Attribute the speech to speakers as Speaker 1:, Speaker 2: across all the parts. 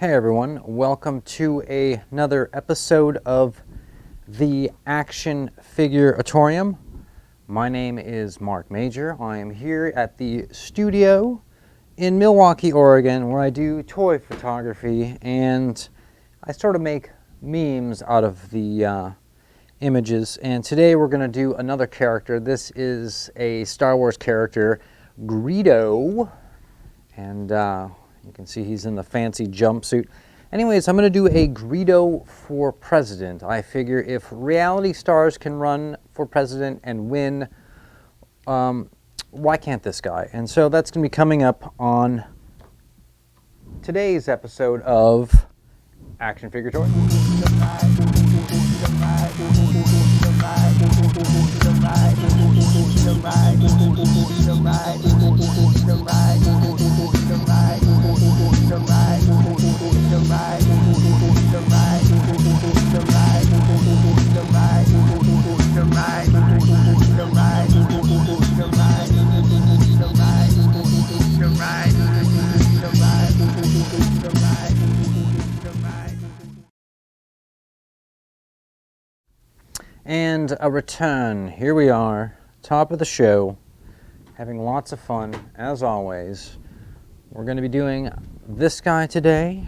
Speaker 1: Hey everyone, welcome to another episode of the Action Figure-Atorium. My name is Mark Major. I am here at the studio in Milwaukee, Oregon, where I do toy photography and I sort of make memes out of the images. And today we're going to do another character. This is a Star Wars character, Greedo, and you can see he's in the fancy jumpsuit. Anyways, I'm going to do a Greedo for president. I figure if reality stars can run for president and win, why can't this guy? And so that's going to be coming up on today's episode of Action Figure-Atorium. And a return. Here we are, top of the show, having lots of fun, as always. We're going to be doing this guy today.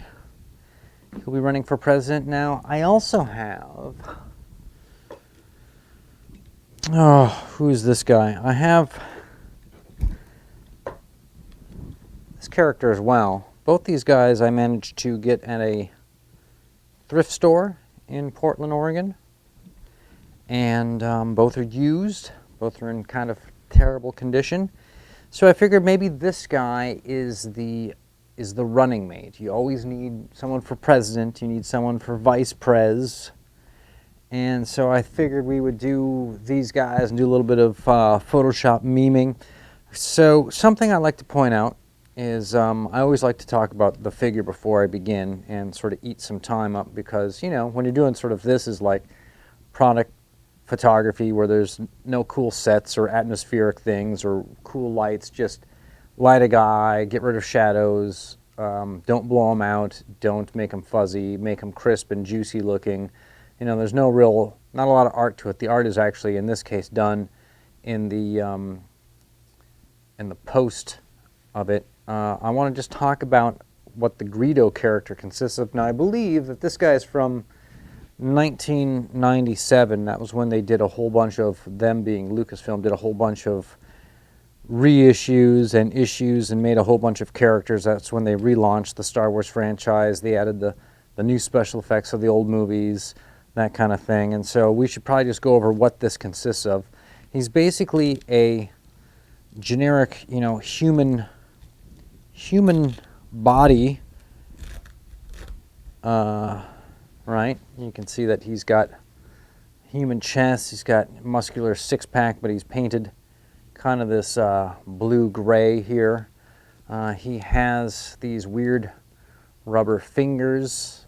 Speaker 1: He'll be running for president. Now, I also have... who's this guy? I have this character as well. Both these guys I managed to get at a thrift store in Portland, Oregon. And both are used. Both are in kind of terrible condition. So I figured maybe this guy is the running mate. You always need someone for president. You need someone for vice pres. And so I figured we would do these guys and do a little bit of Photoshop memeing. So something I like to point out is I always like to talk about the figure before I begin and sort of eat some time up because, you know, when you're doing sort of this is like product photography where there's no cool sets or atmospheric things or cool lights, just light a guy, get rid of shadows, don't blow them out, don't make them fuzzy, make them crisp and juicy looking. You know, there's not a lot of art to it. The art is actually, in this case, done in the post of it. I want to just talk about what the Greedo character consists of. Now, I believe that this guy is from 1997. That was when they did a whole bunch of, them being Lucasfilm, did a whole bunch of reissues and issues and made a whole bunch of characters. That's when they relaunched the Star Wars franchise. They added the new special effects of the old movies, that kind of thing. And so we should probably just go over what this consists of. He's basically a generic, you know, human body, right? You can see that he's got human chest, he's got muscular six-pack, but he's painted kind of this blue-gray here. He has these weird rubber fingers.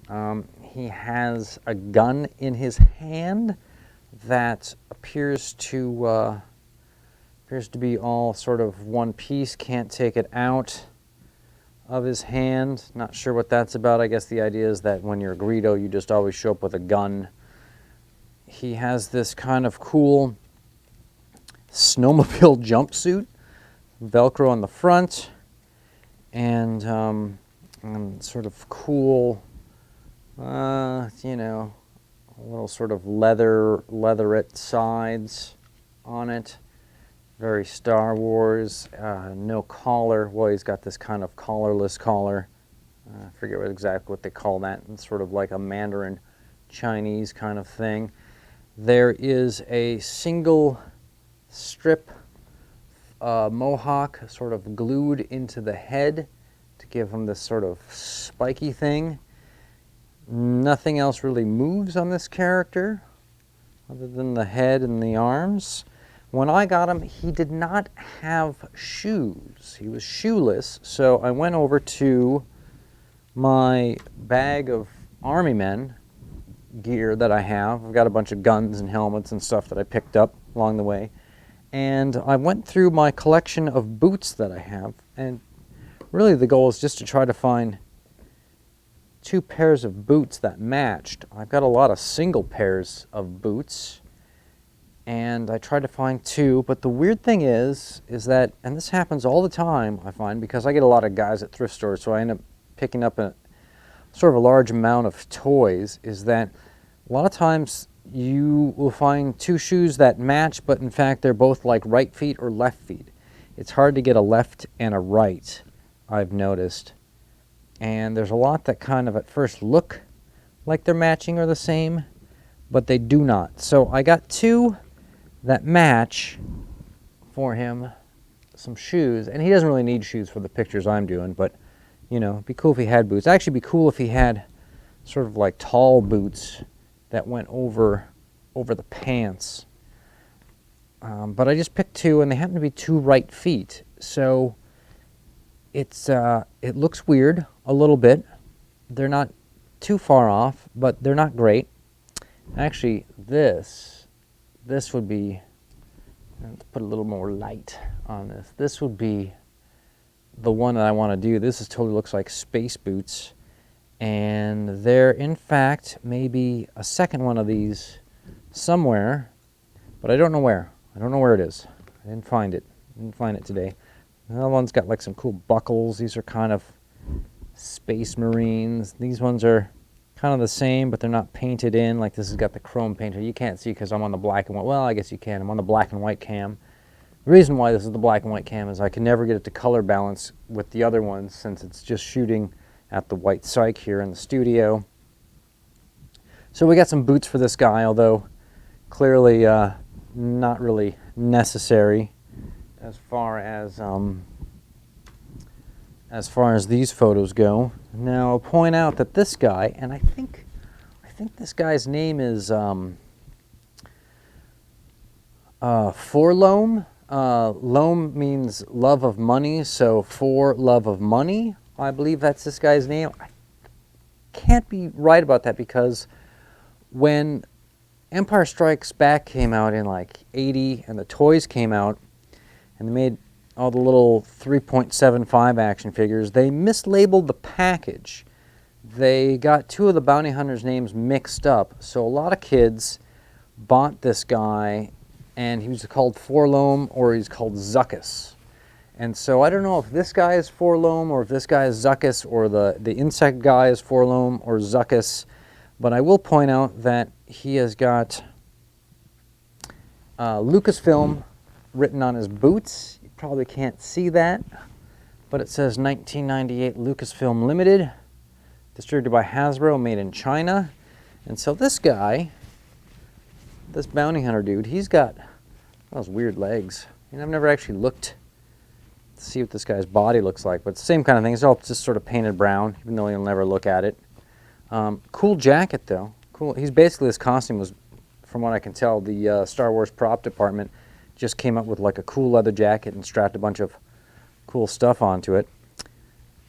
Speaker 1: He has a gun in his hand that appears to be all sort of one piece. Can't take it out of his hand. Not sure what that's about. I guess the idea is that when you're Greedo, you just always show up with a gun. He has this kind of cool snowmobile jumpsuit, Velcro on the front, and sort of cool, you know, a little sort of leatherette sides on it. Very Star Wars. No collar. Well, he's got this kind of collarless collar. I forget exactly what they call that. It's sort of like a Mandarin Chinese kind of thing. There is a single strip mohawk sort of glued into the head to give him this sort of spiky thing. Nothing else really moves on this character other than the head and the arms. When I got him, he did not have shoes. He was shoeless, so I went over to my bag of Army Men gear that I have. I've got a bunch of guns and helmets and stuff that I picked up along the way. And I went through my collection of boots that I have, and really the goal is just to try to find 2 pairs of boots that matched. I've got a lot of single pairs of boots, and I tried to find 2, but the weird thing is that, and this happens all the time, I find, because I get a lot of guys at thrift stores, so I end up picking up a sort of a large amount of toys, is that a lot of times you will find 2 shoes that match, but in fact they're both like right feet or left feet. It's hard to get a left and a right, I've noticed. And there's a lot that kind of at first look like they're matching or the same, but they do not. So I got 2 that match for him, some shoes. And he doesn't really need shoes for the pictures I'm doing, but, you know, it'd be cool if he had boots. It'd actually be cool if he had sort of like tall boots that went over the pants. But I just picked 2, and they happen to be 2 right feet. So it looks weird a little bit. They're not too far off, but they're not great. Actually, this would be, let's put a little more light on this. This would be the one that I want to do. This totally looks like space boots. And there, in fact, may be a second one of these somewhere, but I don't know where. I don't know where it is. I didn't find it. Today. The other one's got like some cool buckles. These are kind of Space Marines. These ones are kind of the same, but they're not painted in. Like this has got the chrome painter. You can't see because I'm on the black and white. Well, I guess you can. I'm on the black and white cam. The reason why this is the black and white cam is I can never get it to color balance with the other ones since it's just shooting at the white cyc here in the studio. So we got some boots for this guy, although clearly not really necessary as far as these photos go. Now I'll point out that this guy, and I think this guy's name is Forlome. Loam means love of money, so for love of money, I believe that's this guy's name. I can't be right about that because when Empire Strikes Back came out in like 80 and the toys came out and they made all the little 3.75 action figures, they mislabeled the package. They got 2 of the bounty hunters' names mixed up, so a lot of kids bought this guy and he was called Forlome or he's called Zuckuss. And so I don't know if this guy is Forlome or if this guy is Zuckuss or the insect guy is Forlome or Zuckuss, but I will point out that he has got Lucasfilm written on his boots. You probably can't see that, but it says 1998 Lucasfilm Limited, distributed by Hasbro, made in China. And so this guy, this bounty hunter dude, he's got those weird legs. And I've never actually looked to see what this guy's body looks like, but it's the same kind of thing. It's all just sort of painted brown, even though you'll never look at it. Cool jacket, though. Cool. He's basically, his costume was, from what I can tell, the Star Wars prop department just came up with like a cool leather jacket and strapped a bunch of cool stuff onto it.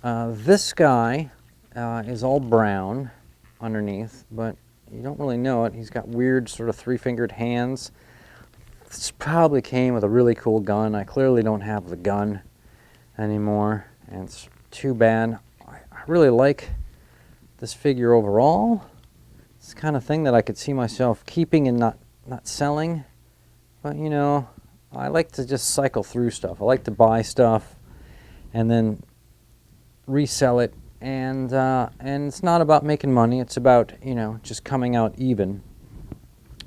Speaker 1: This guy is all brown underneath, but you don't really know it. He's got weird sort of 3-fingered hands. This probably came with a really cool gun. I clearly don't have the gun anymore, and it's too bad. I really like this figure overall. It's the kind of thing that I could see myself keeping and not selling. But you know, I like to just cycle through stuff. I like to buy stuff and then resell it, and it's not about making money. It's about, you know, just coming out even.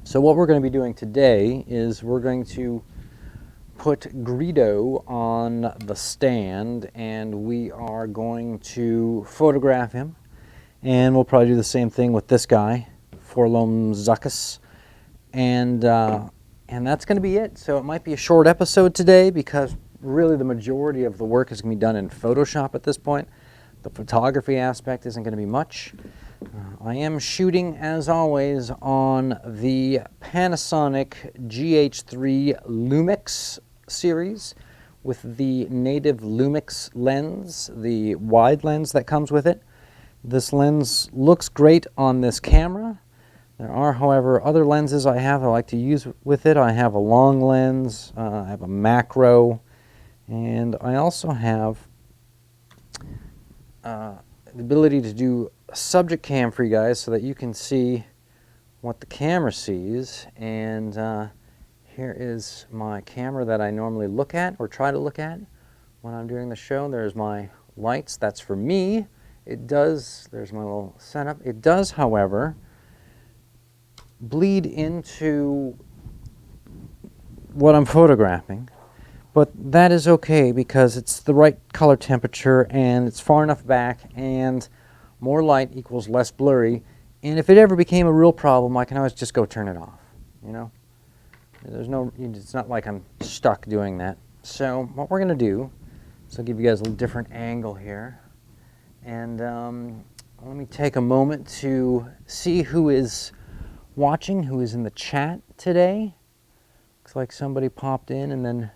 Speaker 1: So what we're going to be doing today is we're going to put Greedo on the stand, and we are going to photograph him, and we'll probably do the same thing with this guy, Forlome Zuckuss, and that's going to be it. So it might be a short episode today because really the majority of the work is going to be done in Photoshop at this point. The photography aspect isn't going to be much. I am shooting, as always, on the Panasonic GH3 Lumix series with the native Lumix lens, the wide lens that comes with it. This lens looks great on this camera. There are, however, other lenses I have I like to use with it. I have a long lens, I have a macro, and I also have the ability to do a subject cam for you guys so that you can see what the camera sees. And here is my camera that I normally look at or try to look at when I'm doing the show. There's my lights. That's for me. It does, there's my little setup. It does, however, bleed into what I'm photographing. But that is okay because it's the right color temperature and it's far enough back, and more light equals less blurry. And if it ever became a real problem, I can always just go turn it off, you know? There's no, it's not like I'm stuck doing that. So what we're gonna do is I'll give you guys a little different angle here. And let me take a moment to see who is watching, who is in the chat today. Looks like somebody popped in and then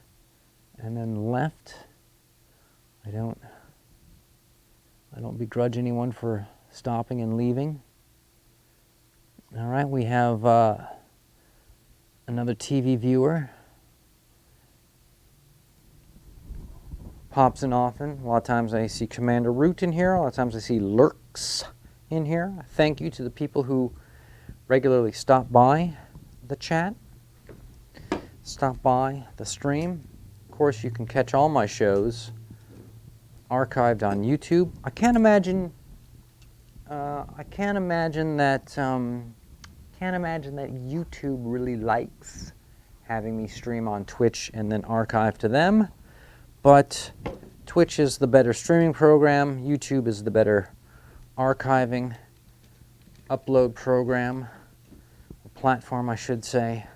Speaker 1: left. I don't begrudge anyone for stopping and leaving. All right, we have another TV viewer. Pops in often. A lot of times I see Commander Root in here. A lot of times I see Lurks in here. Thank you to the people who regularly stop by the chat, stop by the stream. Of course, you can catch all my shows archived on YouTube. I can't imagine that YouTube really likes having me stream on Twitch and then archive to them. But Twitch is the better streaming program. YouTube is the better archiving, upload program, or platform, I should say.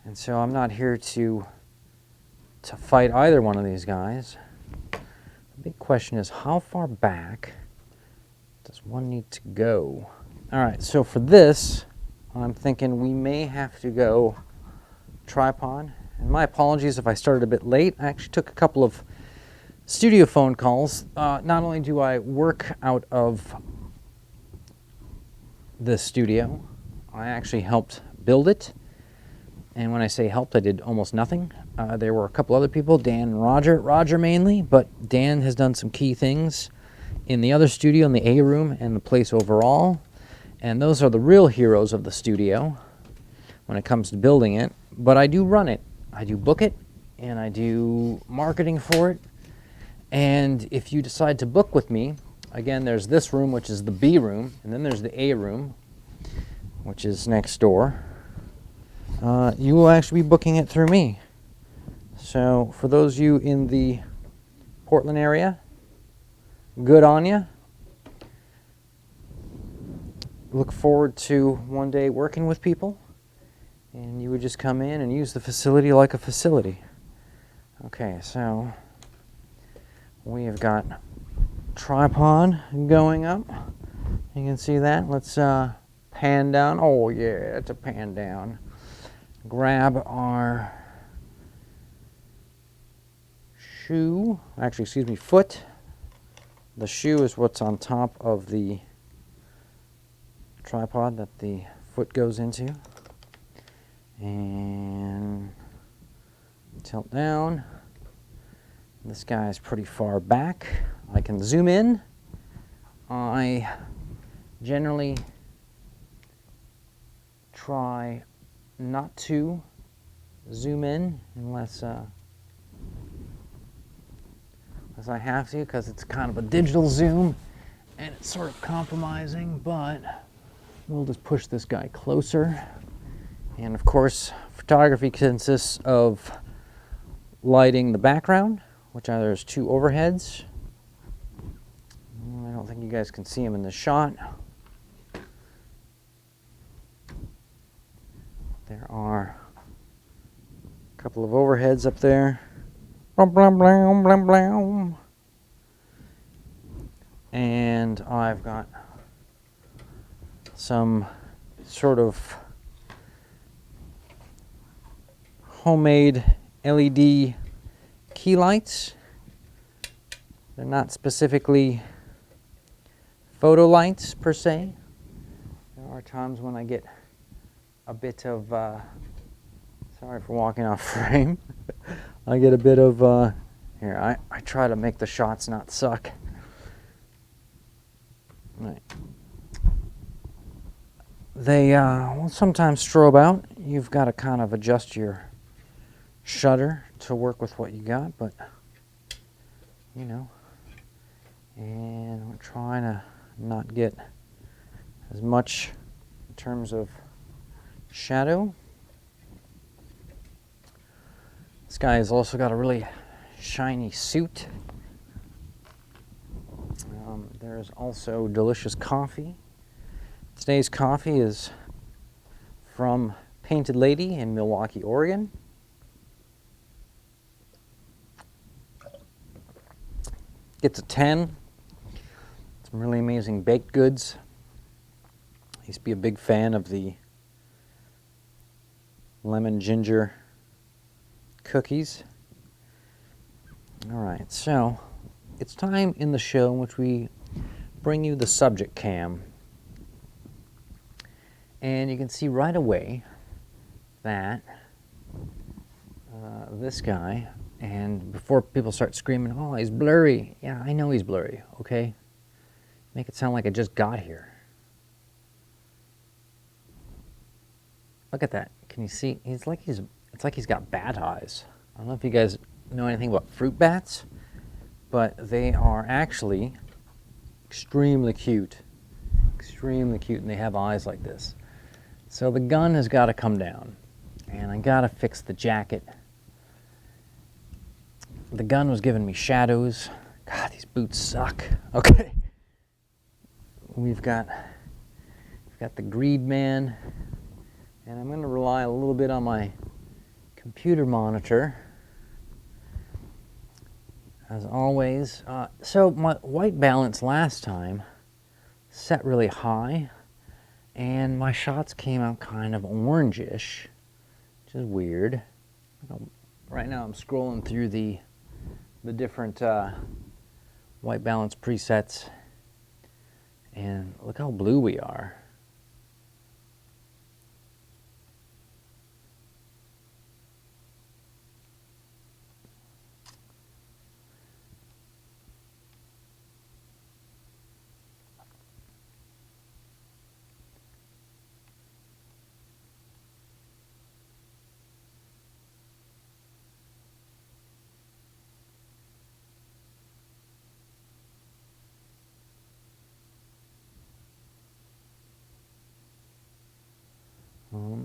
Speaker 1: And so I'm not here to fight either one of these guys. The big question is, how far back does one need to go? All right, so for this, I'm thinking we may have to go tripod. And my apologies if I started a bit late. I actually took a couple of studio phone calls. Not only do I work out of the studio, I actually helped build it. And when I say helped, I did almost nothing. There were a couple other people, Dan and Roger mainly, but Dan has done some key things in the other studio, in the A room, and the place overall. And those are the real heroes of the studio when it comes to building it. But I do run it. I do book it, and I do marketing for it. And if you decide to book with me, again, there's this room, which is the B room, and then there's the A room, which is next door. You will actually be booking it through me. So for those of you in the Portland area, good on you. Look forward to one day working with people, and you would just come in and use the facility like a facility. Okay, so we have got tripod going up. You can see that. Let's pan down. Oh yeah, it's a pan down. Grab our shoe, actually, excuse me, foot. The shoe is what's on top of the tripod that the foot goes into. And tilt down. This guy is pretty far back. I can zoom in. I generally try not to zoom in unless I have to, because it's kind of a digital zoom and it's sort of compromising, but we'll just push this guy closer. And of course, photography consists of lighting the background, which there's two overheads. I don't think you guys can see them in the shot. There are a couple of overheads up there. Blam, blam, blam, blam, blam. And I've got some sort of homemade LED key lights. They're not specifically photo lights per se. There are times when I get a bit of, sorry for walking off frame. I get a bit of, here, I try to make the shots not suck. Right. They will sometimes strobe out. You've got to kind of adjust your shutter to work with what you got, but you know. And we're trying to not get as much in terms of shadow. This guy has also got a really shiny suit. There's also delicious coffee. Today's coffee is from Painted Lady in Milwaukee, Oregon. Gets a 10. Some really amazing baked goods. I used to be a big fan of the lemon ginger cookies. All right, so it's time in the show in which we bring you the subject cam. And you can see right away that this guy, and before people start screaming, oh, he's blurry. Yeah, I know he's blurry, okay? Make it sound like I just got here. Look at that. Can you see? It's like he's got bat eyes. I don't know if you guys know anything about fruit bats, but they are actually extremely cute. Extremely cute, and they have eyes like this. So the gun has got to come down, and I got to fix the jacket. The gun was giving me shadows. God, these boots suck. Okay. We've got the Greed Man, and I'm going to rely a little bit on my computer monitor, as always. So my white balance last time set really high, and my shots came out kind of orangish, which is weird. Right now I'm scrolling through the different white balance presets, and look how blue we are.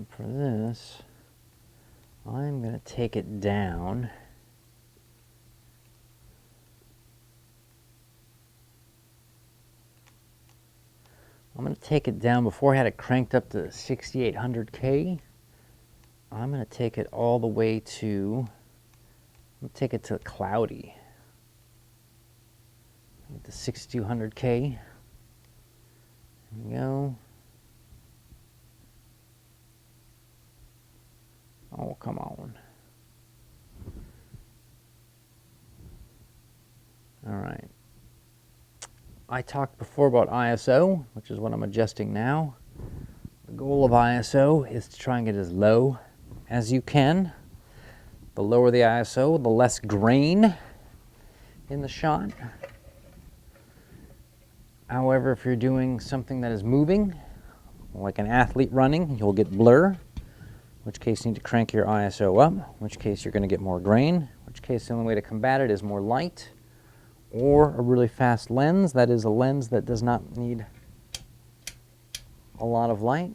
Speaker 1: For this, I'm going to take it down. I'm going to take it down. Before I had it cranked up to 6800K. I'm going to take it all the way to, I'm going to take it to cloudy. Get to 6200K. There we go. Oh, come on. All right. I talked before about ISO, which is what I'm adjusting now. The goal of ISO is to try and get as low as you can. The lower the ISO, the less grain in the shot. However, if you're doing something that is moving, like an athlete running, you'll get blur, in which case you need to crank your ISO up, in which case you're going to get more grain, in which case the only way to combat it is more light, or a really fast lens, that is a lens that does not need a lot of light.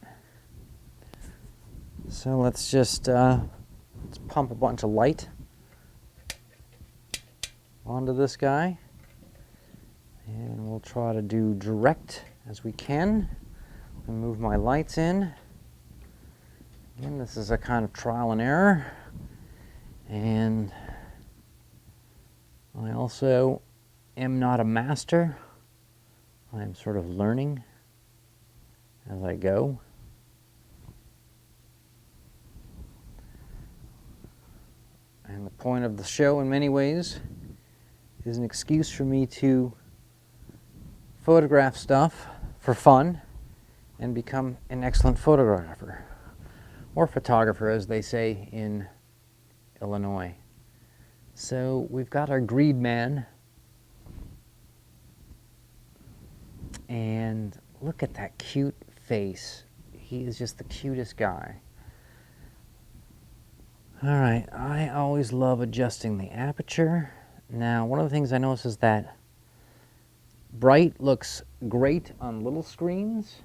Speaker 1: So let's just let's pump a bunch of light onto this guy, and we'll try to do direct as we can. And move my lights in. Again, this is a kind of trial and error, and I also am not a master. I am sort of learning as I go. And the point of the show, in many ways, is an excuse for me to photograph stuff for fun and become an excellent photographer, or photographer, as they say in Illinois. So we've got our Greed Man, And look at that cute face. He is just the cutest guy. All right, I always love adjusting the aperture. Now, one of the things I notice is that bright looks great on little screens.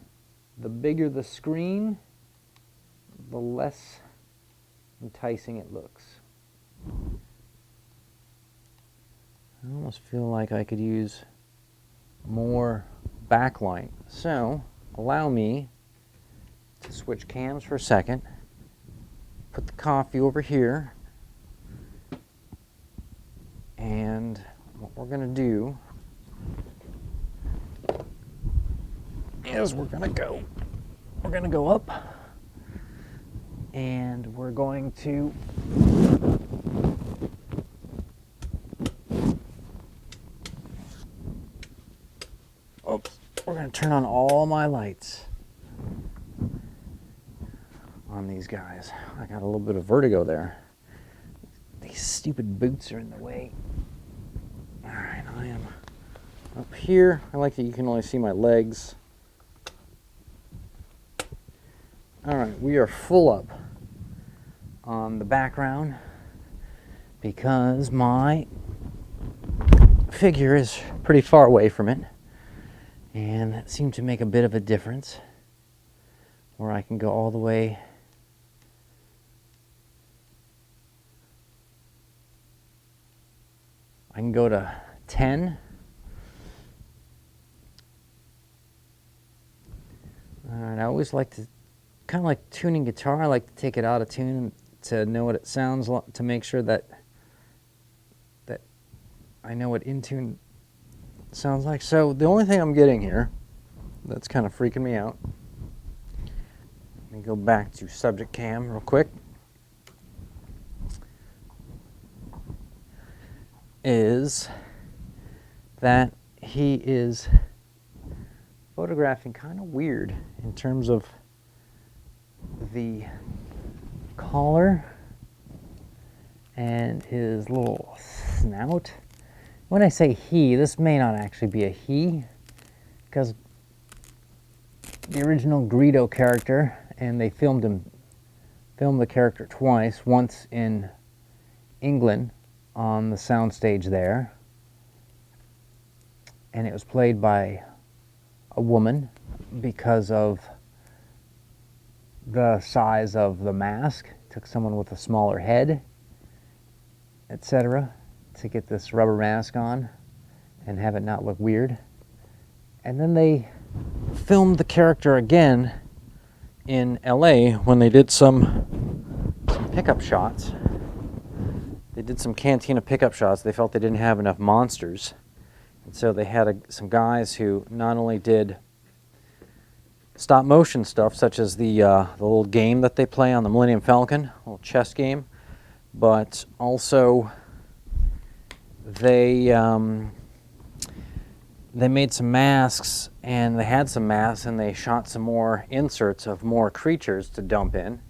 Speaker 1: The bigger the screen, the less enticing it looks. I almost feel like I could use more backlight. So, allow me to switch cams for a second. Put the coffee over here. And what we're going to do is we're going to go up, and we're going to we're going to turn on all my lights on these guys. I got a little bit of vertigo there. These stupid boots are in the way. All right, I am up here. I like that you can only see my legs. All right, we are full up on the background because my figure is pretty far away from it, and that seemed to make a bit of a difference where I can go all the way I can go to 10. All right, I always like to, kind of like tuning guitar, I like to take it out of tune to know what it sounds like, to make sure that I know what in tune sounds like. So the only thing I'm getting here that's kind of freaking me out, let me go back to subject cam real quick, is that he is photographing kind of weird in terms of the collar and his little snout. When I say he, this may not actually be a he, because the original Greedo character, and they filmed the character twice, once in England on the soundstage there, and it was played by a woman because of the size of the mask. It took someone with a smaller head, etc., to get this rubber mask on and have it not look weird. And then they filmed the character again in LA when they did some pickup shots. They did some cantina pickup shots. They felt they didn't have enough monsters. And so they had some guys who not only did stop motion stuff, such as the little game that they play on the Millennium Falcon, a little chess game, but also they made some masks, and they had some masks, and they shot some more inserts of more creatures to dump in,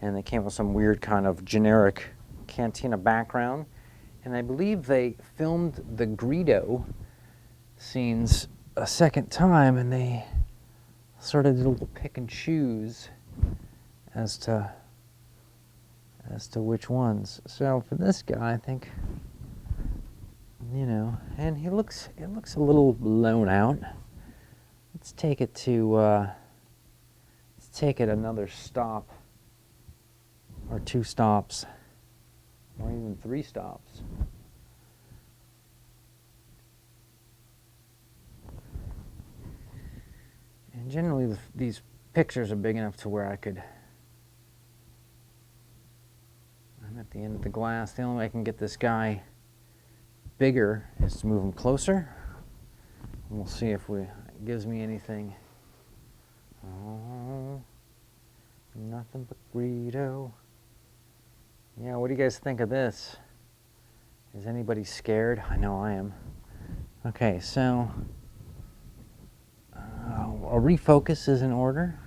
Speaker 1: and they came with some weird kind of generic cantina background. And I believe they filmed the Greedo scenes a second time, and they sort of did a little pick and choose as to which ones. So for this guy, I think, you know, and it looks a little blown out. Let's take it another stop, or 2 stops, or even 3 stops. And generally these pictures are big enough to where I'm at the end of the glass. The only way I can get this guy bigger is to move him closer. And we'll see if it gives me anything. Oh, nothing but Greedo. Yeah, what do you guys think of this? Is anybody scared? I know I am. Okay, so a refocus is in order.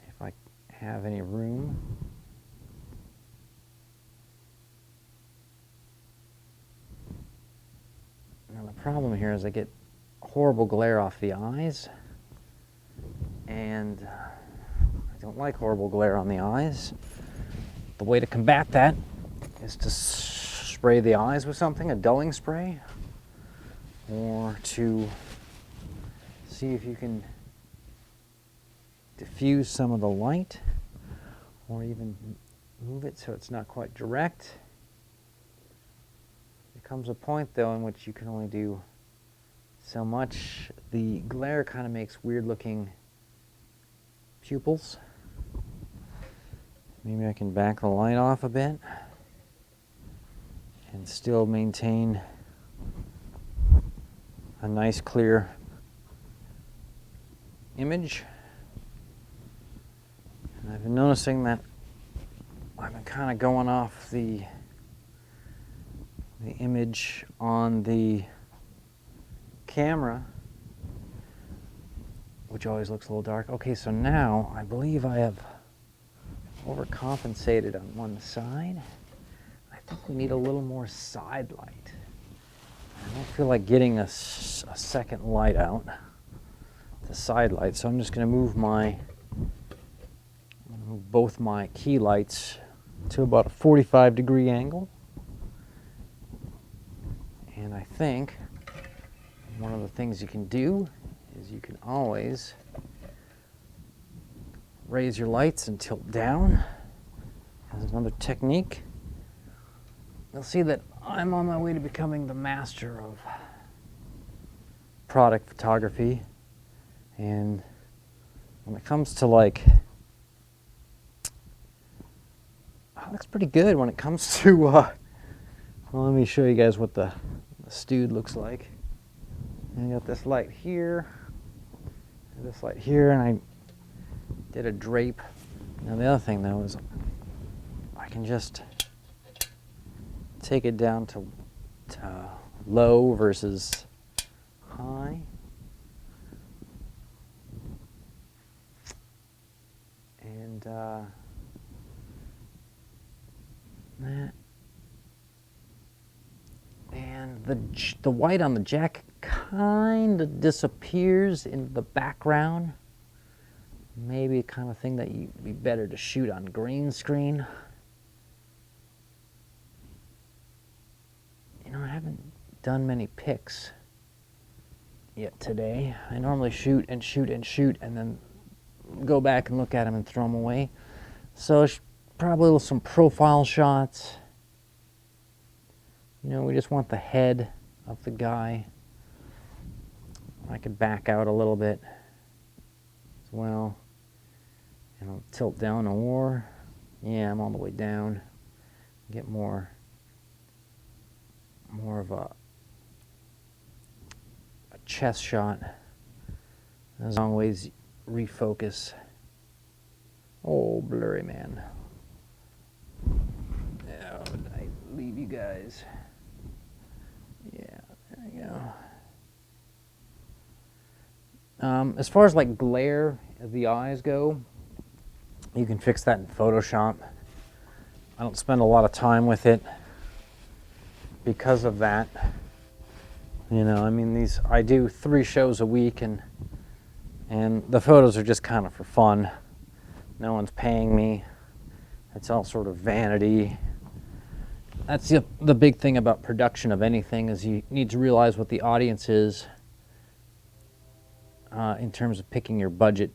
Speaker 1: If I have any room. I'm going to problem here is I get horrible glare off the eyes, and I don't like horrible glare on the eyes. The way to combat that is to spray the eyes with something, a dulling spray, or to see if you can diffuse some of the light, or even move it so it's not quite direct. There comes a point, though, in which you can only do so much. The glare kind of makes weird-looking pupils. Maybe I can back the light off a bit and still maintain a nice, clear image. And I've been noticing that I've been kind of going off the image on the camera, which always looks a little dark. Okay, so now I believe I have overcompensated on one side. I think we need a little more side light. I don't feel like getting a second light out, the side light, so I'm just going to move both my key lights to about a 45-degree angle. And I think one of the things you can do is you can always raise your lights and tilt down. That's another technique. You'll see that I'm on my way to becoming the master of product photography. And when it comes to like, it looks pretty good when it comes to, well, let me show you guys what the Stude looks like. And I got this light here, and this light here, and I did a drape. Now the other thing though is I can just take it down to low versus high. And that. And the white on the jacket kind of disappears in the background. Maybe a kind of thing that you'd be better to shoot on green screen. You know, I haven't done many pics yet today. I normally shoot and shoot and shoot and then go back and look at them and throw them away. So probably some profile shots. You know, we just want the head of the guy. I could back out a little bit as well. And I'll tilt down, or, yeah, I'm all the way down. Get more of a chest shot. As always, refocus. Oh, blurry man. Oh, did I leave you guys? Yeah, there you go. As far as like glare of the eyes go, you can fix that in Photoshop. I don't spend a lot of time with it because of that. You know, I mean, I do 3 shows a week, and the photos are just kind of for fun. No one's paying me. It's all sort of vanity. That's the big thing about production of anything, is you need to realize what the audience is in terms of picking your budget.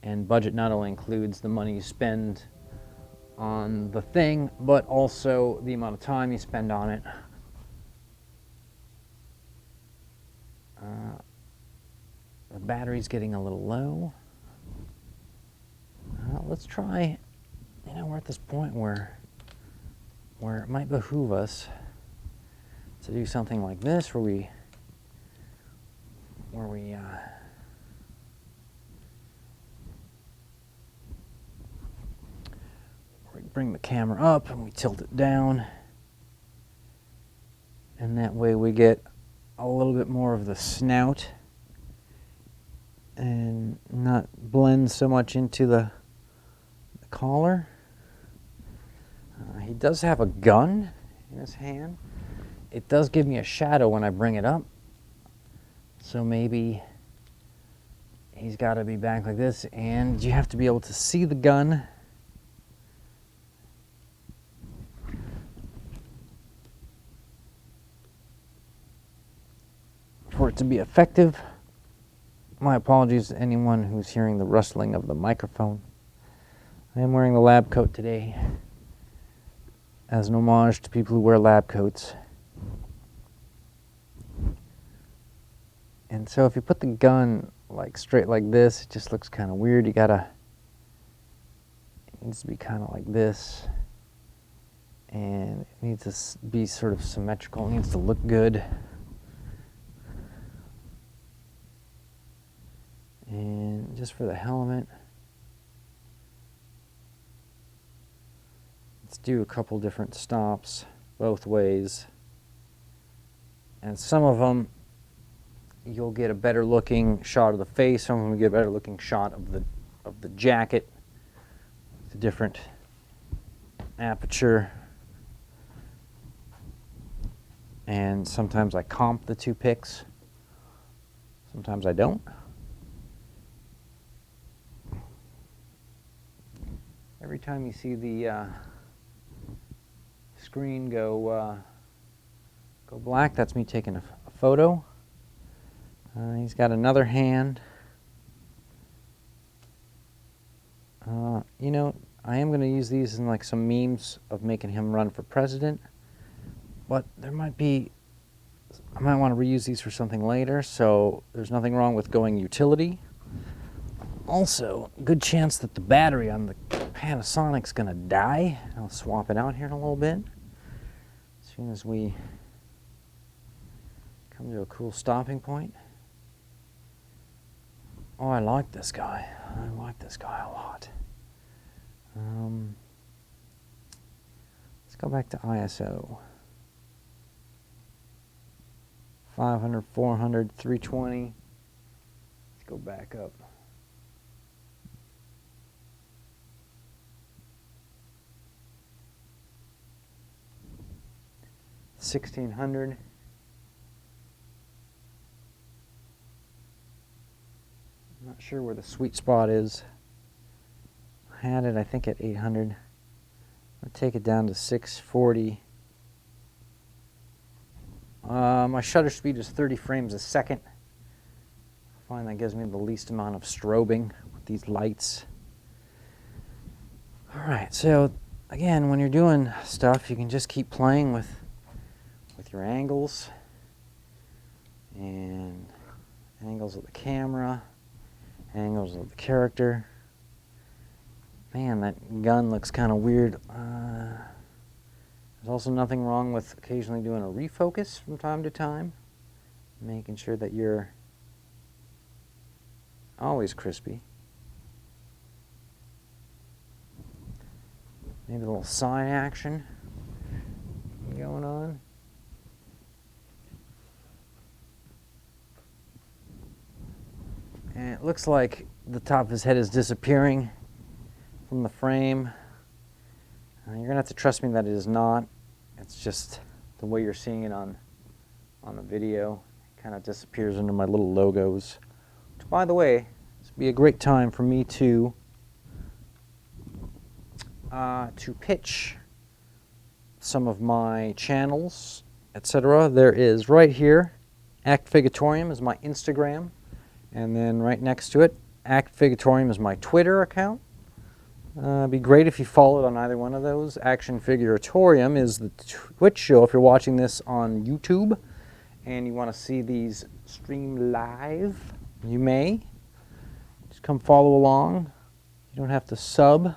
Speaker 1: And budget not only includes the money you spend on the thing, but also the amount of time you spend on it. The battery's getting a little low. Let's try, you know, we're at this point where it might behoove us to do something like this, where we bring the camera up and we tilt it down, and that way we get a little bit more of the snout and not blend so much into the collar. He does have a gun in his hand. It does give me a shadow when I bring it up, So maybe he's got to be back like this, and you have to be able to see the gun. For it to be effective. My apologies to anyone who's hearing the rustling of the microphone. I am wearing the lab coat today as an homage to people who wear lab coats. And so if you put the gun like straight like this, it just looks kind of weird. It needs to be kind of like this. And it needs to be sort of symmetrical. It needs to look good. And just for the helmet, let's do a couple different stops both ways. And some of them you'll get a better looking shot of the face, some of them you get a better looking shot of the jacket, the different aperture. And sometimes I comp the two pics, sometimes I don't. Every time you see the screen go black, that's me taking a photo. He's got another hand. You know, I am going to use these in like some memes of making him run for president, but there might be, I might want to reuse these for something later, so there's nothing wrong with going utility. Also, good chance that the battery on the Panasonic's going to die. I'll swap it out here in a little bit. As soon as we come to a cool stopping point. Oh, I like this guy. I like this guy a lot. Let's go back to ISO. 500, 400, 320. Let's go back up. 1600. I'm not sure where the sweet spot is. I had it, I think, at 800. I'll take it down to 640. My shutter speed is 30 frames a second. I find that gives me the least amount of strobing with these lights. All right, so again, when you're doing stuff, you can just keep playing with your angles and angles of the camera, angles of the character. Man, that gun looks kind of weird. There's also nothing wrong with occasionally doing a refocus from time to time, making sure that you're always crispy. Maybe a little side action going on. And it looks like the top of his head is disappearing from the frame. You're going to have to trust me that it is not. It's just the way you're seeing it on the video. It kind of disappears under my little logos. Which, by the way, this would be a great time for me to pitch some of my channels, etc. There is right here, Figure-Atorium is my Instagram. And then right next to it, Figure-Atorium is my Twitter account. It'd be great if you followed on either one of those. Figure-Atorium is the Twitch show if you're watching this on YouTube and you want to see these stream live. You may. Just come follow along. You don't have to sub,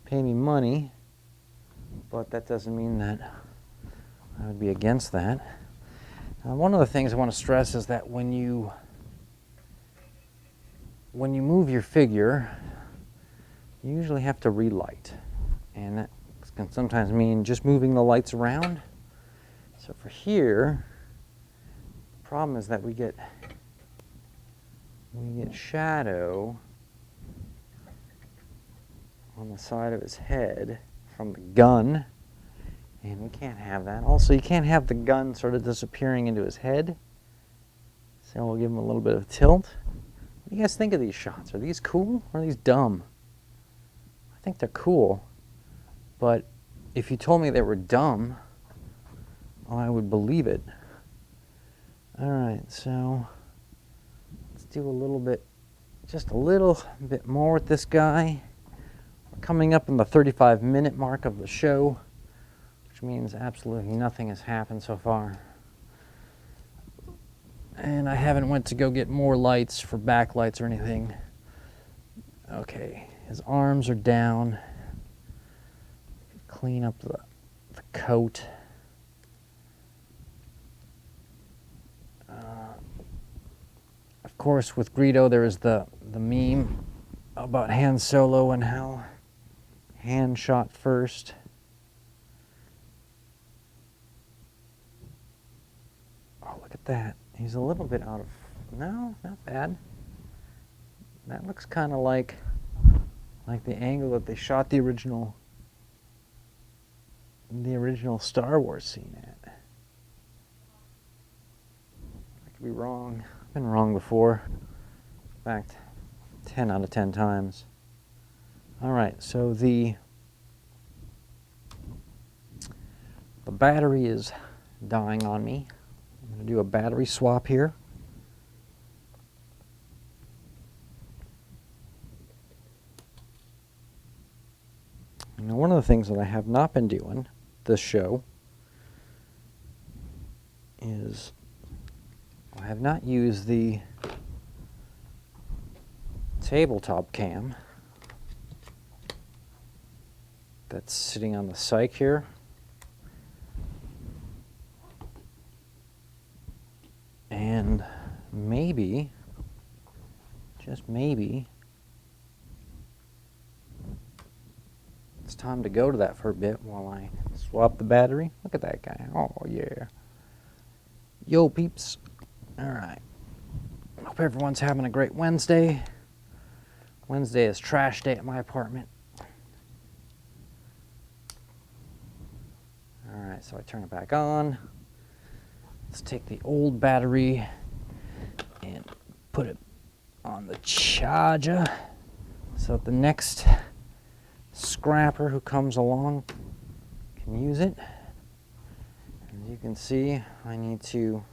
Speaker 1: pay me money, but that doesn't mean that I would be against that. One of the things I want to stress is that when you move your figure, you usually have to relight, and that can sometimes mean just moving the lights around. So for here, the problem is that we get shadow on the side of his head from the gun, and we can't have that. Also, you can't have the gun sort of disappearing into his head. So we'll give them a little bit of tilt. What do you guys think of these shots? Are these cool or are these dumb? I think they're cool, but if you told me they were dumb, I would believe it. All right, so let's do a little bit, just a little bit more with this guy. We're coming up in the 35-minute mark of the show, which means absolutely nothing has happened so far. And I haven't went to go get more lights for backlights or anything. Okay, his arms are down. Clean up the coat. Of course, with Greedo, there is the meme about Han Solo and how Han shot first. Oh, look at that. He's a little bit out of... No, not bad. That looks kind of like the angle that they shot the original Star Wars scene at. I could be wrong. I've been wrong before. In fact, 10 out of 10 times. All right, so the battery is dying on me. I'm going to do a battery swap here. Now, one of the things that I have not been doing this show is I have not used the tabletop cam that's sitting on the cyc here. And maybe, just maybe, it's time to go to that for a bit while I swap the battery. Look at that guy. Oh, yeah. Yo, peeps. All right. Hope everyone's having a great Wednesday. Wednesday is trash day at my apartment. All right, so I turn it back on. Let's take the old battery and put it on the charger so that the next scrapper who comes along can use it. As you can see, I need to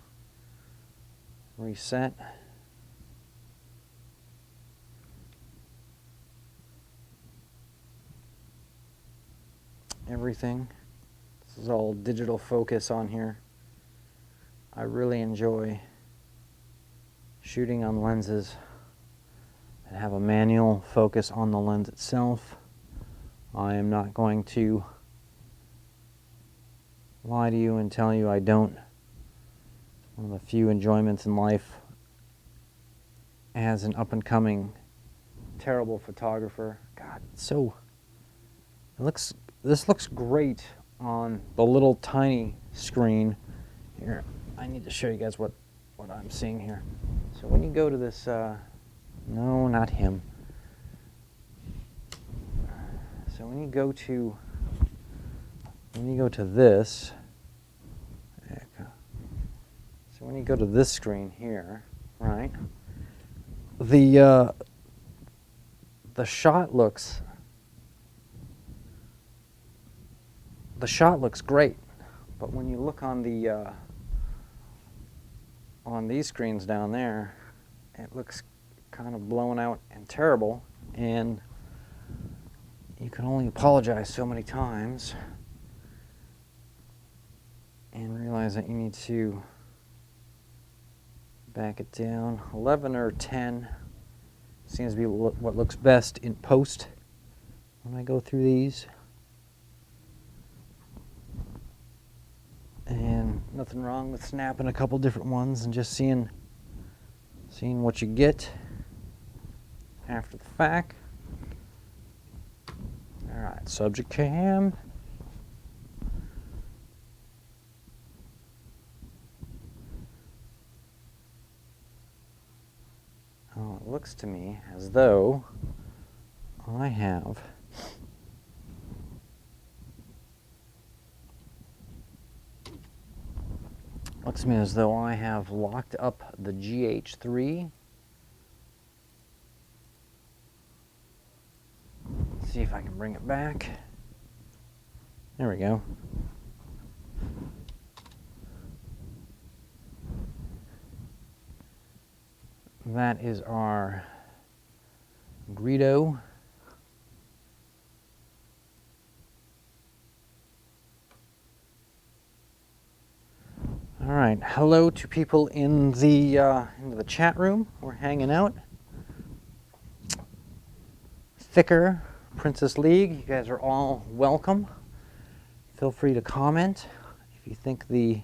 Speaker 1: reset everything. This is all digital focus on here. I really enjoy shooting on lenses that have a manual focus on the lens itself. I am not going to lie to you and tell you I don't. One of the few enjoyments in life as an up-and-coming terrible photographer. God, this looks great on the little tiny screen. Here, I need to show you guys what I'm seeing here. So when you go to this, no, not him. So when you go to this, so when you go to this screen here, right? The shot looks great, but when you look on the on these screens down there, it looks kind of blown out and terrible, and you can only apologize so many times and realize that you need to back it down. 11 or 10 seems to be what looks best in post when I go through these. And nothing wrong with snapping a couple different ones and just seeing what you get after the fact. All right, subject cam. Oh, it looks to me as though I have Looks to me as though I have locked up the GH3. Let's see if I can bring it back. There we go. That is our Greedo. All right, hello to people in the chat room. We're hanging out. Thicker, Princess League, you guys are all welcome. Feel free to comment if you think the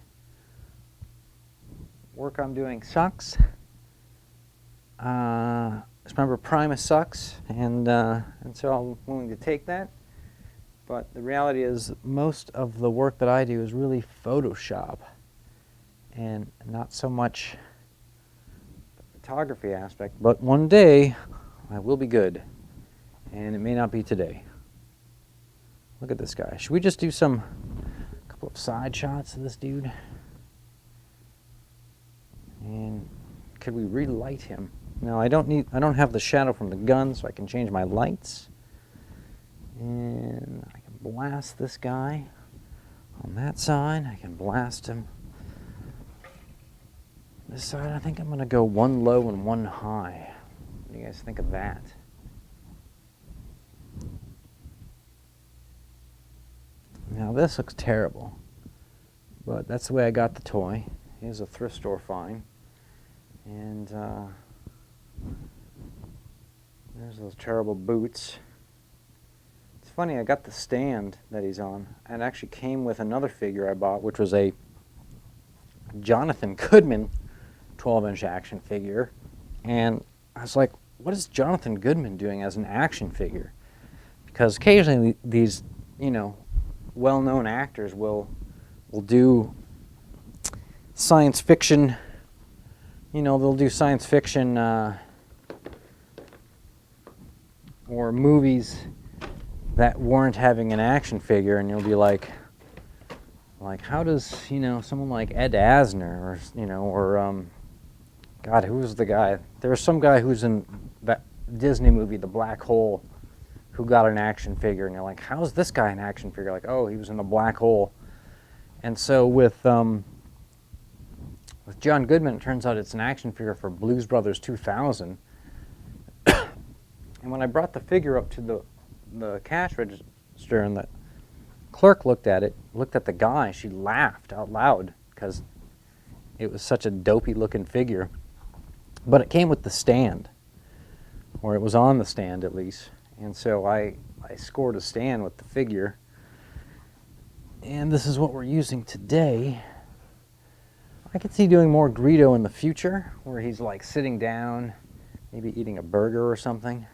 Speaker 1: work I'm doing sucks. Just remember, Primus sucks, and so I'm willing to take that. But the reality is, most of the work that I do is really Photoshop, and not so much the photography aspect. But one day, I will be good, and it may not be today. Look at this guy. Should we just do a couple of side shots of this dude? And could we relight him? Now I don't have the shadow from the gun, so I can change my lights. And I can blast this guy on that side. I can blast him this side. I think I'm going to go one low and one high. What do you guys think of that? Now this looks terrible, but that's the way I got the toy. Here's a thrift store find. And there's those terrible boots. It's funny, I got the stand that he's on, and it actually came with another figure I bought, which was a Jonathan Goodman 12-inch action figure. And I was like, what is Jonathan Goodman doing as an action figure? Because occasionally these, well-known actors will do science fiction. They'll do science fiction or movies that warrant having an action figure, and you'll be like, how does someone like Ed Asner or God, who was the guy? There was some guy who's in that Disney movie, The Black Hole, who got an action figure, and you're like, how is this guy an action figure? Like, oh, he was in The Black Hole. And so with John Goodman, it turns out it's an action figure for Blues Brothers 2000. And when I brought the figure up to the cash register, and the clerk looked at the guy, she laughed out loud because it was such a dopey looking figure. But it came with the stand, or it was on the stand at least. And so I scored a stand with the figure. And this is what we're using today. I could see doing more Greedo in the future, where he's like sitting down, maybe eating a burger or something.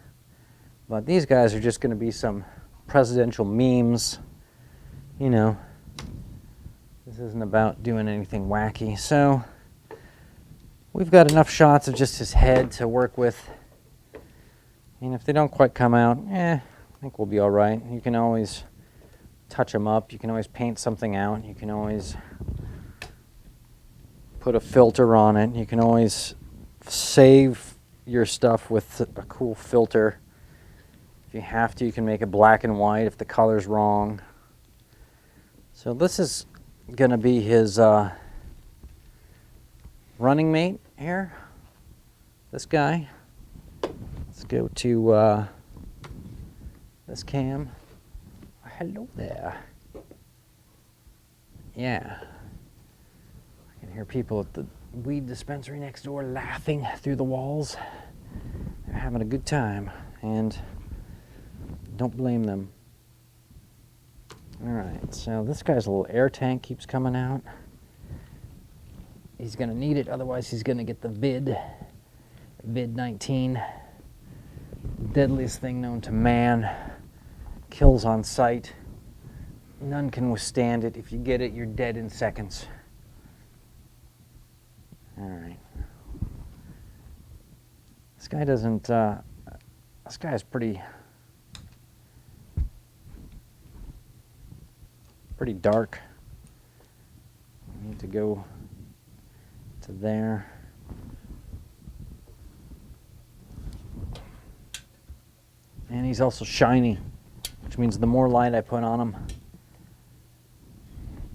Speaker 1: But these guys are just going to be some presidential memes. This isn't about doing anything wacky. So we've got enough shots of just his head to work with. And if they don't quite come out, I think we'll be all right. You can always touch them up. You can always paint something out. You can always put a filter on it. You can always save your stuff with a cool filter. If you have to, you can make it black and white if the color's wrong. So this is going to be his running mate here. This guy. Let's go to this cam. Hello there. Yeah. I can hear people at the weed dispensary next door laughing through the walls. They're having a good time, and don't blame them. All right, so this guy's little air tank keeps coming out. He's going to need it, otherwise he's going to get the vid-19. Deadliest thing known to man. Kills on sight. None can withstand it. If you get it, you're dead in seconds. All right. This guy doesn't, this guy's pretty dark. I need to go to there. And he's also shiny, which means the more light I put on him,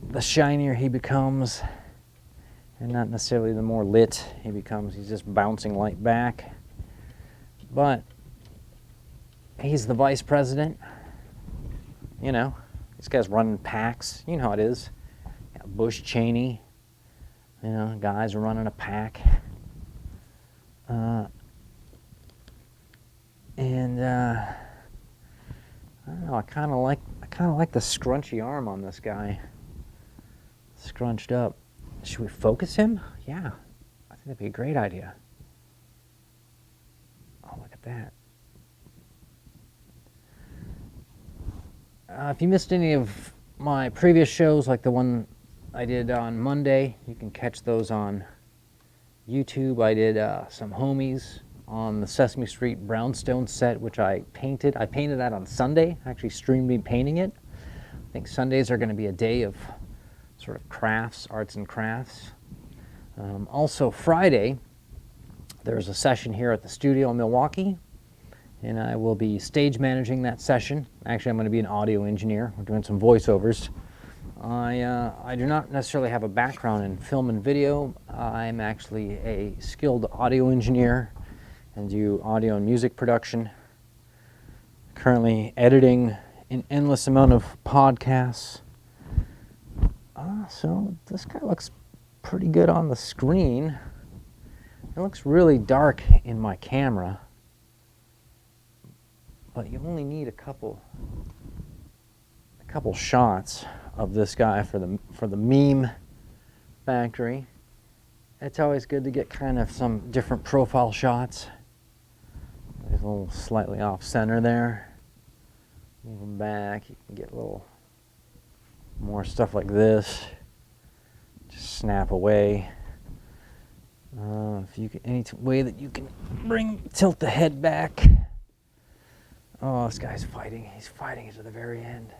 Speaker 1: the shinier he becomes. And not necessarily the more lit he becomes. He's just bouncing light back. But he's the vice president. You know, these guys running packs. You know how it is. Bush Cheney. You know, guys are running a pack. I don't know. I kind of like the scrunchy arm on this guy. Scrunched up. Should we focus him? Yeah, I think that'd be a great idea. Oh, look at that. If you missed any of my previous shows, like the one I did on Monday, you can catch those on YouTube. I did some homies on the Sesame Street brownstone set, which I painted. I painted that on Sunday. I actually streamed me painting it. I think Sundays are going to be a day of sort of crafts, arts and crafts. Also Friday, there's a session here at the studio in Milwaukee, and I will be stage managing that session. Actually, I'm going to be an audio engineer. We're doing some voiceovers. I do not necessarily have a background in film and video. I'm actually a skilled audio engineer and do audio and music production. Currently editing an endless amount of podcasts. So this guy looks pretty good on the screen. It looks really dark in my camera, but you only need a couple shots of this guy for the meme factory. It's always good to get kind of some different profile shots. There's a little slightly off center there. Move them back. You can get a little more stuff like this. Just snap away. If you can, any way that you can tilt the head back. Oh, this guy's fighting. He's fighting to the very end.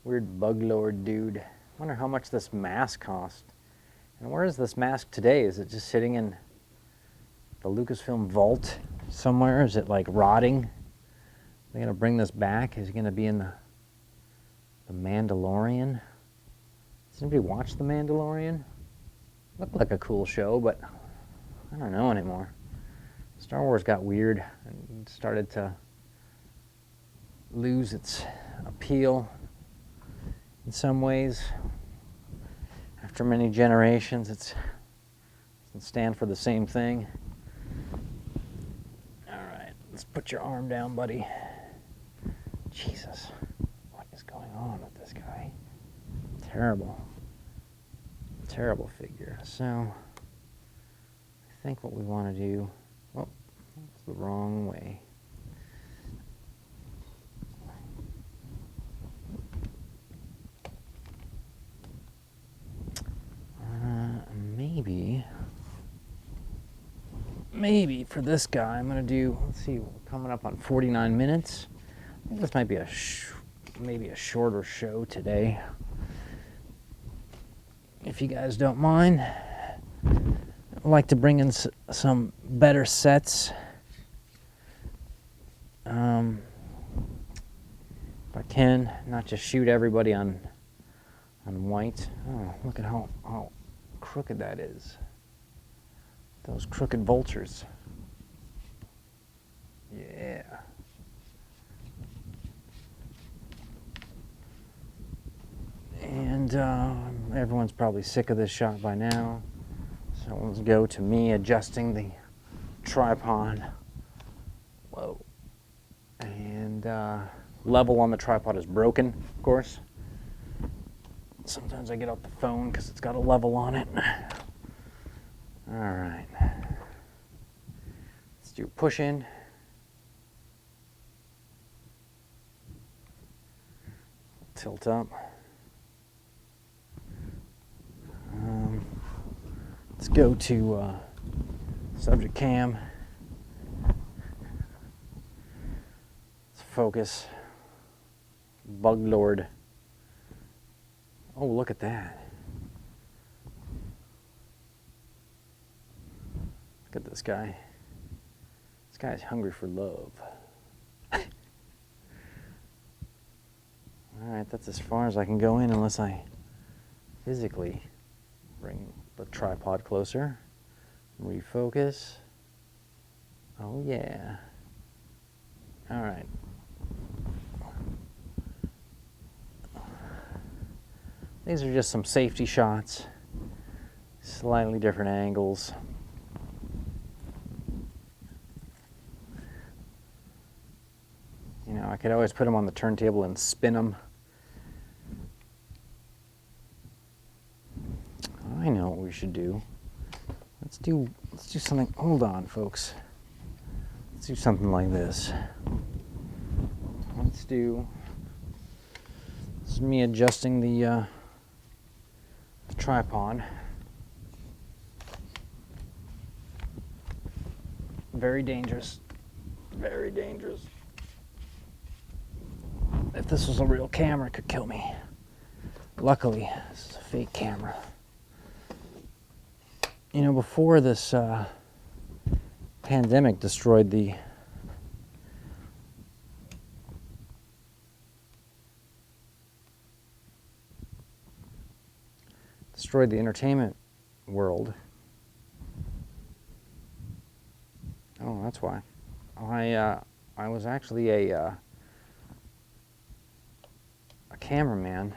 Speaker 1: Weird bug lord dude. Wonder how much this mask cost. And where is this mask today? Is it just sitting in the Lucasfilm vault somewhere? Is it like rotting? Are they gonna bring this back? Is it gonna be in the Mandalorian? Does anybody watch The Mandalorian? Looked like a cool show, but I don't know anymore. Star Wars got weird and started to lose its appeal in some ways. After many generations, it doesn't stand for the same thing. All right, let's put your arm down, buddy. Jesus, what is going on with this guy? Terrible figure. So I think what we want to do, oh, that's the wrong way. Maybe for this guy, I'm going to do, let's see, we're coming up on 49 minutes. I think this might be maybe a shorter show today. If you guys don't mind, I'd like to bring in some better sets. If I can, not just shoot everybody on white. Oh, look at how crooked that is. Those crooked vultures. Yeah. And everyone's probably sick of this shot by now. So let's go to me adjusting the tripod. Whoa. And level on the tripod is broken, of course. Sometimes I get out the phone because it's got a level on it. All right. Let's do push in. Tilt up. Let's go to subject cam. Let's focus. Bug Lord. Oh, look at that. Look at this guy. This guy's hungry for love. All right, that's as far as I can go in unless I physically bring the tripod closer. Refocus. Oh yeah. All right. These are just some safety shots, slightly different angles. You know, I could always put them on the turntable and spin them. I know what we should do. Let's do something. Hold on, folks. Let's do something like this. This is me adjusting the tripod. Very dangerous. Very dangerous. If this was a real camera, it could kill me. Luckily, this is a fake camera. You know, before this pandemic destroyed the entertainment world. Oh, that's why. I was actually a cameraman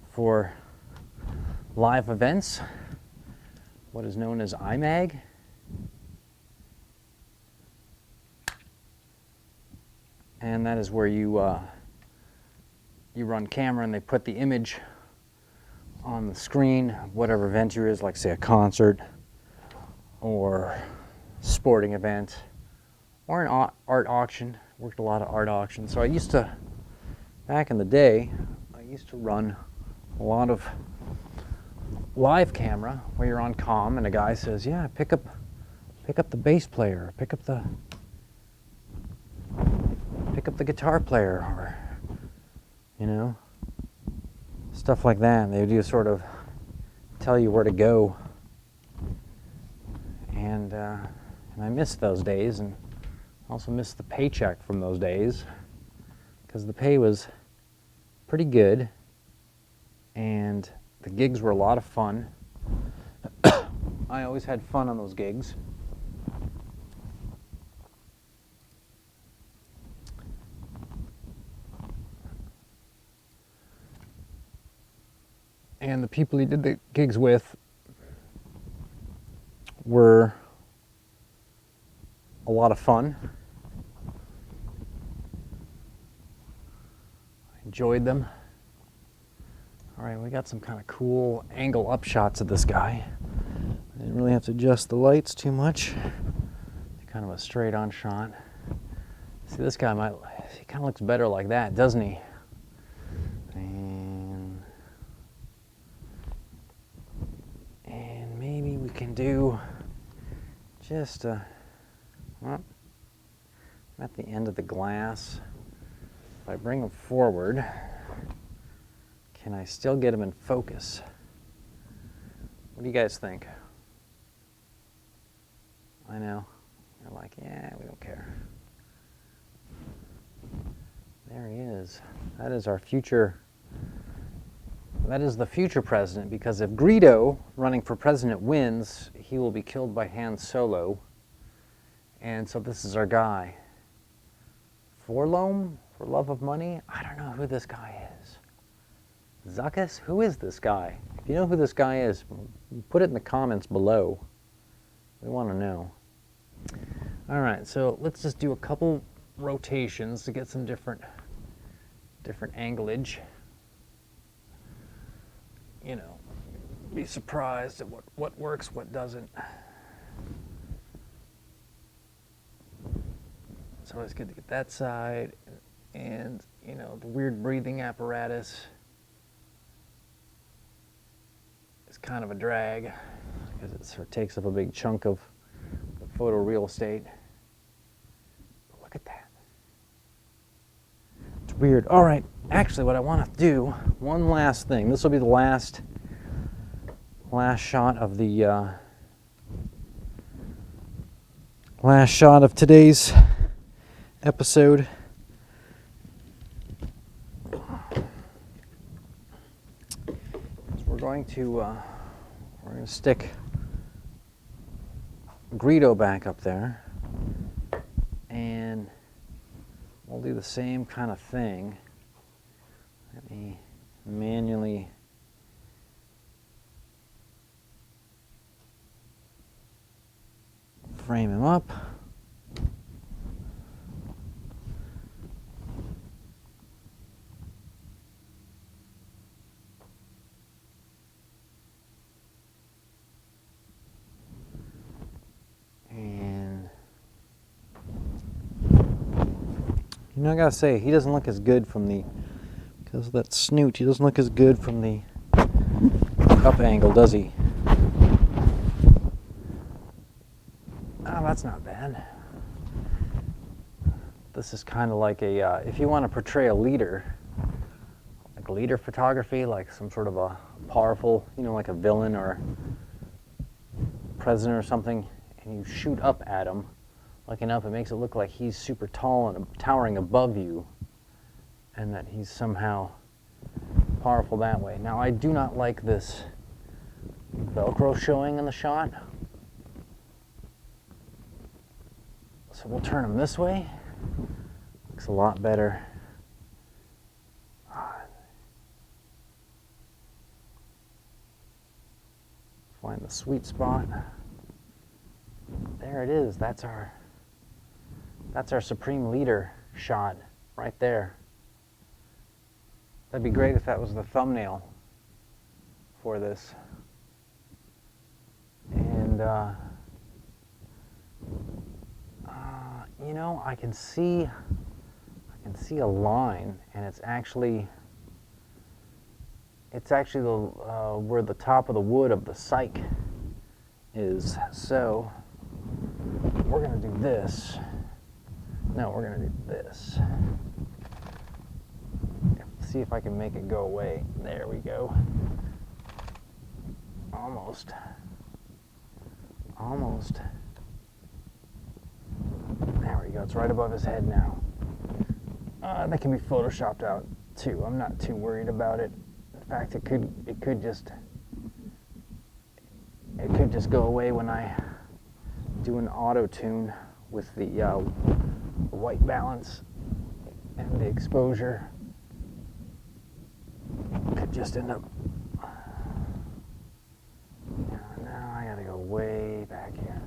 Speaker 1: for live events, what is known as IMAG. And that is where you run camera and they put the image on the screen of whatever venture is, like say a concert or sporting event or an art auction. Worked a lot of art auctions. So I used to, back in the day, I used to run a lot of live camera where you're on comm and a guy says, yeah, pick up the bass player, pick up the guitar player, or, you know, stuff like that. And they would just sort of tell you where to go. And I miss those days, and also miss the paycheck from those days, because the pay was pretty good and the gigs were a lot of fun. I always had fun on those gigs. And the people he did the gigs with were a lot of fun. I enjoyed them. All right, we got some kind of cool angle up shots of this guy. I didn't really have to adjust the lights too much. Kind of a straight on shot. See, this guy he kind of looks better like that, doesn't he? And maybe we can do just well, I'm at the end of the glass. If I bring them forward, can I still get them in focus? What do you guys think? I know. You're like, yeah, we don't care. There he is. That is our future. That is the future president, because if Greedo, running for president, wins, he will be killed by Han Solo. And so this is our guy. Forlome, for love of money? I don't know who this guy is. Zuckuss? Who is this guy? If you know who this guy is, put it in the comments below. We want to know. All right, so let's just do a couple rotations to get some different anglage. You know, be surprised at what works, what doesn't. It's always good to get that side, and you know, the weird breathing apparatus is kind of a drag because it sort of takes up a big chunk of the photo real estate. But look at that. It's weird. All right, actually what I want to do, one last thing. This will be the last shot of the Last shot of today's episode. We're going to stick Greedo back up there, and we'll do the same kind of thing. Let me manually frame him up. And you know, I gotta say, he doesn't look as good from the, because of that snoot, he doesn't look as good from the up angle, does he? Oh, that's not bad. This is kind of like a, if you want to portray a leader, like leader photography, like some sort of a powerful, you know, like a villain or president or something, and you shoot up at him, looking up, it makes it look like he's super tall and towering above you, and that he's somehow powerful that way. Now, I do not like this Velcro showing in the shot, so we'll turn him this way. Looks a lot better. Find the sweet spot. There it is. That's our supreme leader shot right there. That'd be great if that was the thumbnail for this. And you know, I can see a line, and it's actually the where the top of the wood of the cyc is. So we're gonna do this. No, we're gonna do this. See if I can make it go away. There we go. Almost. There we go. It's right above his head now. That can be photoshopped out too. I'm not too worried about it. In fact, it could just go away when I do an auto tune with the white balance and the exposure. Could just end up. Now I gotta go way back here.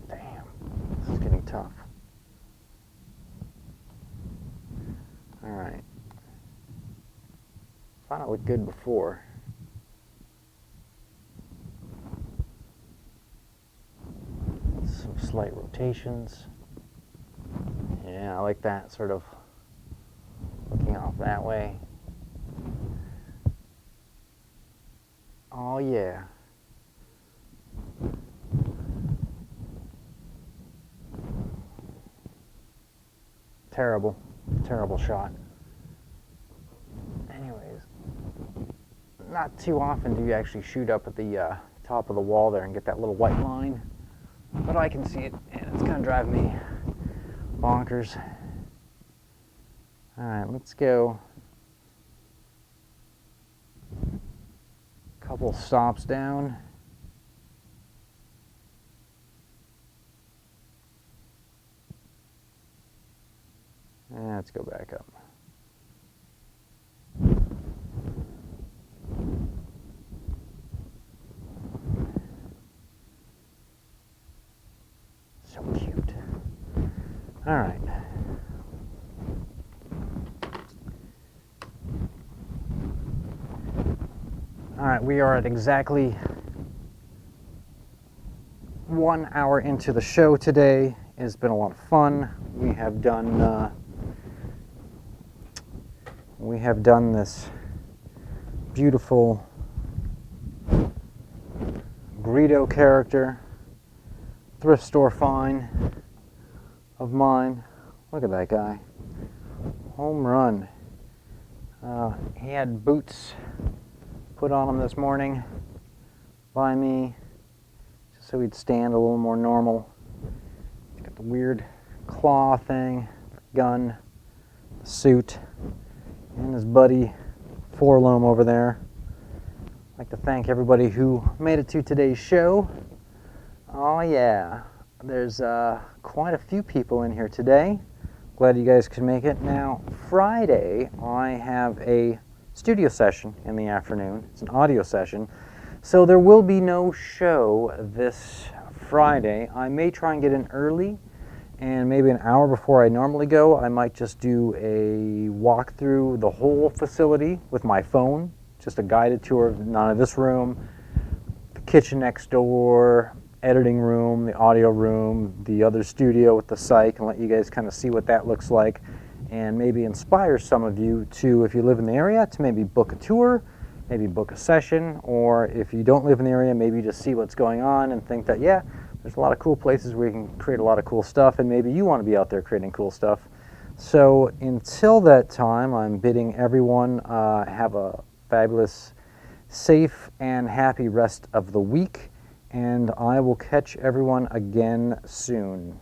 Speaker 1: Damn, this is getting tough. All right. Thought it looked good before. Some slight rotations. Yeah, I like that, sort of looking off that way. Oh yeah. Terrible shot. Anyways, not too often do you actually shoot up at the top of the wall there and get that little white line, but I can see it, and it's gonna drive me bonkers. All right, let's go a couple stops down. And let's go back up. So cute. All right. All right, we are at exactly 1 hour into the show today. It's been a lot of fun. We have done this beautiful Greedo character, thrift store find of mine. Look at that guy. Home run. He had boots put on him this morning by me. so he'd stand a little more normal. He's got the weird claw thing, gun, suit, and his buddy Forloam over there. I'd like to thank everybody who made it to today's show. Oh yeah, there's quite a few people in here today. Glad you guys could make it. Now, Friday, I have a studio session in the afternoon. It's an audio session. So there will be no show this Friday. I may try and get in early, and maybe an hour before I normally go, I might just do a walk through the whole facility with my phone. Just a guided tour of none of this room, the kitchen next door, editing room, the audio room, the other studio with the psych, and let you guys kind of see what that looks like, and maybe inspire some of you to, if you live in the area, to maybe book a tour, maybe book a session, or if you don't live in the area, maybe just see what's going on and think that, yeah, there's a lot of cool places where you can create a lot of cool stuff, and maybe you want to be out there creating cool stuff. So until that time, I'm bidding everyone have a fabulous, safe, and happy rest of the week, and I will catch everyone again soon.